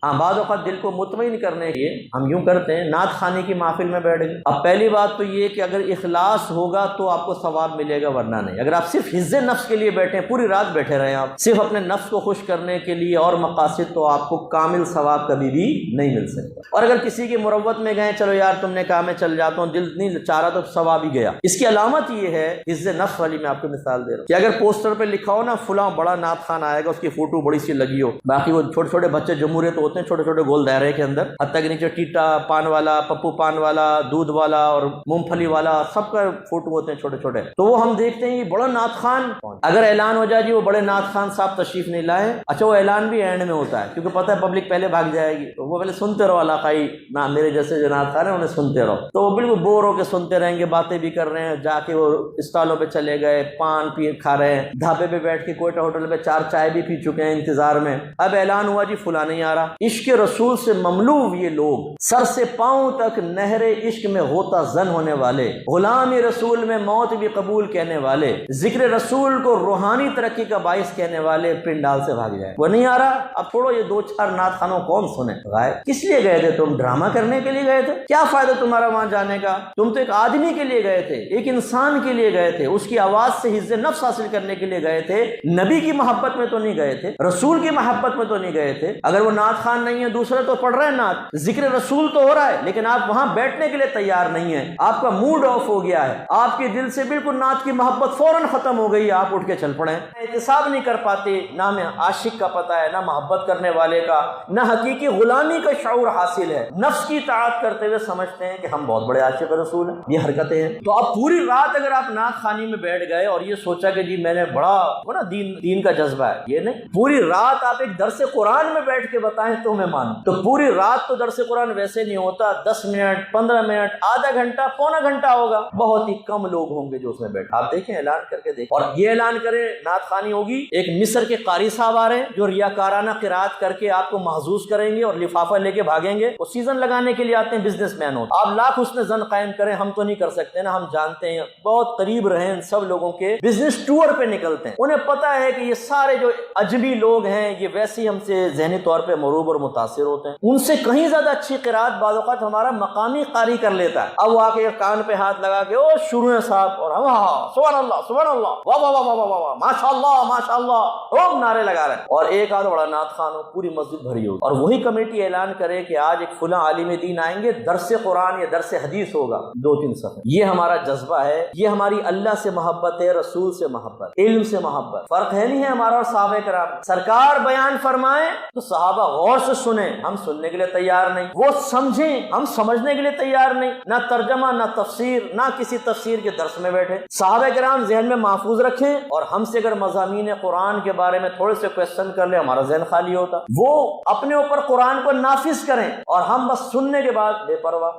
ہاں بعض اوقات دل کو مطمئن کرنے کے لیے ہم یوں کرتے ہیں، نعت خوانی کی محفل میں بیٹھ گئے۔ اب پہلی بات تو یہ کہ اگر اخلاص ہوگا تو آپ کو ثواب ملے گا، ورنہ نہیں۔ اگر آپ صرف حفظ نفس کے لیے بیٹھے ہیں، پوری رات بیٹھے رہے آپ صرف اپنے نفس کو خوش کرنے کے لیے اور مقاصد، تو آپ کو کامل ثواب کبھی بھی نہیں مل سکتا۔ اور اگر کسی کی مروت میں گئے، چلو یار تم نے کہا میں چل جاتا ہوں، دل نہیں چاہ رہا، تو ثواب ہی گیا۔ اس کی علامت یہ ہے، حفظ نفس والی میں آپ کو مثال دے رہا ہوں، کہ اگر پوسٹر پہ لکھا ہو نا فلاں بڑا نعت خوان آئے گا، اس کی فوٹو بڑی سی لگی ہو، باقی وہ چھوٹے چھوٹے بچے جمہوریت تو ہوتے ہیں چھوٹے چھوٹے گول دائرے کے اندر، حتیٰ کہ نیچے ٹیٹا پان والا، پپو پان والا، دودھ والا اور مونگ پھلی والا، سب کا فوٹو ہوتے ہیں چھوٹے چھوٹے، تو وہ ہم دیکھتے ہیں یہ بڑا نعت خوان۔ اگر اعلان ہو جائے جی وہ بڑے نعت خوان صاحب تشریف نہیں لائے، اچھا وہ اعلان بھی اینڈ میں ہوتا ہے کیونکہ پتہ ہے پبلک پہلے بھاگ جائے گی، تو وہ پہلے سنتے رہو علاقائی نہ میرے جیسے جو نعت خوان ہیں انہیں سنتے رہو، تو وہ بالکل بور ہو کے سنتے رہیں گے، باتیں بھی کر رہے ہیں، جا کے وہ اسٹالوں پہ چلے گئے، پان پی کھا رہے ہیں، ڈھابے پہ بیٹھ کے کوئٹہ ہوٹل پہ 4 چائے بھی پی چکے ہیں انتظار میں۔ اب اعلان ہوا جی فلاں نہیں آ رہا۔ عشق رسول سے مملو یہ لوگ، سر سے پاؤں تک نہر عشق میں غوطہ زن ہونے والے، غلام رسول میں موت بھی قبول کہنے والے، ذکر رسول کو روحانی ترقی کا باعث کہنے والے پنڈال سے بھاگ جائے۔ وہ نہیں آ رہا، اب چھوڑو یہ 2-4 نعت خوانوں کون سنے، غائب۔ کس لیے گئے تھے تم؟ ڈرامہ کرنے کے لیے گئے تھے؟ کیا فائدہ تمہارا وہاں جانے کا؟ تم تو ایک آدمی کے لیے گئے تھے، ایک انسان کے لیے گئے تھے، اس کی آواز سے حفظ نفس حاصل کرنے کے لیے گئے تھے، نبی کی محبت میں تو نہیں گئے تھے، رسول کی محبت میں تو نہیں گئے تھے۔ اگر وہ نعت خوان نہیں ہے، دوسرے تو پڑھ رہے ہیں نعت، ذکر رسول تو ہو رہا ہے، لیکن آپ وہاں بیٹھنے کے لیے تیار نہیں ہیں، آپ کا موڈ آف ہو گیا ہے، آپ کے دل سے بالکل نعت کی محبت فوراً ختم ہو گئی، آپ اٹھ کے چل پڑے۔ احتساب نہیں کر پاتے، نہ ہمیں عاشق کا پتہ ہے، نہ محبت کرنے والے کا، نہ حقیقی غلامی کا شعور حاصل ہے، نفس کی اطاعت کرتے ہوئے سمجھتے ہیں کہ ہم بہت بڑے عاشق رسول ہیں۔ یہ حرکتیں ہیں۔ تو اب پوری رات اگر آپ نعت خوانی میں بیٹھ گئے اور یہ سوچا کہ جی میں نے بڑا نا دین کا جذبہ ہے، یہ نہیں، پوری رات آپ ایک درس قرآن میں بیٹھ کے بتائیں تو میں مانوں۔ تو پوری رات تو درس قرآن ویسے نہیں ہوتا، 10 منٹ 15 منٹ آدھا گھنٹہ پونا گھنٹہ ہوگا، بہت ہی کم لوگ ہوں گے جو اس میں بیٹھے۔ آپ دیکھیں اعلان کر کے دیکھیں، اور یہ اعلان کریں نعت خوانی ہوگی، ایک مصر کے قاری صاحب آ رہے ہیں جو ریاکارانہ قرات کر کے آپ کو محظوظ کریں گے اور لفافہ لے کے بھاگیں گے، وہ سیزن لگانے کے لیے آتے ہیں، بزنس مین ہوتے، آپ لاکھ حسن ظن قائم کریں ہم تو نہیں کر سکتے نا، ہم جانتے ہیں، بہت قریب رہیں ان سب لوگوں کے، بزنس ٹور پہ نکلتے ہیں، انہیں پتا ہے کہ یہ سارے جو اجمی لوگ ہیں یہ ویسے ہی ہم سے ذہنی طور پہ مروب اور متاثر ہوتے ہیں، ان سے کہیں زیادہ اچھی قرات بعض اوقات ہمارا مقامی قاری کر لیتا ہے۔ اب وہ آ کے کان پہ ہاتھ لگا کے او شروع ہے صاحب، اور سبحان اللہ سبحان اللہ، واہ واہ واہ واہ واہ، ماشاء اللہ ماشاء اللہ، خوب نعرے لگا رہے ہیں، اور ایک آدھ بڑا نعت خوان ہو، پوری مسجد بھری ہوگی، اور وہی کمیٹی اعلان کرے کہ آج ایک فلاں عالم دین آئیں گے، درس قرآن یا درس حدیث ہوگا 2-3 صفحے۔ یہ ہمارا جذبہ ہے، یہ ہماری اللہ سے محبت ہے، رسول سے محبت، علم سے محبت۔ فرق ہے نہیں ہے ہمارا اور صحابہ کرام، سرکار بیان فرمائیں تو صحابہ غور سے سنیں، ہم سننے کے لیے تیار نہیں، وہ سمجھیں ہم سمجھنے کے لیے تیار نہیں، نہ ترجمہ نہ تفسیر، نہ کسی تفسیر کے درس میں بیٹھے۔ صحابہ کرام ذہن میں محفوظ رکھیں، اور ہم سے اگر مضامین قرآن کے بارے میں تھوڑے سے کوسچن کر لیں ہمارا ذہن خالی ہوتا، وہ اپنے اوپر قرآن کو نافذ کریں اور ہم بس سننے کے بعد بے پرواہ۔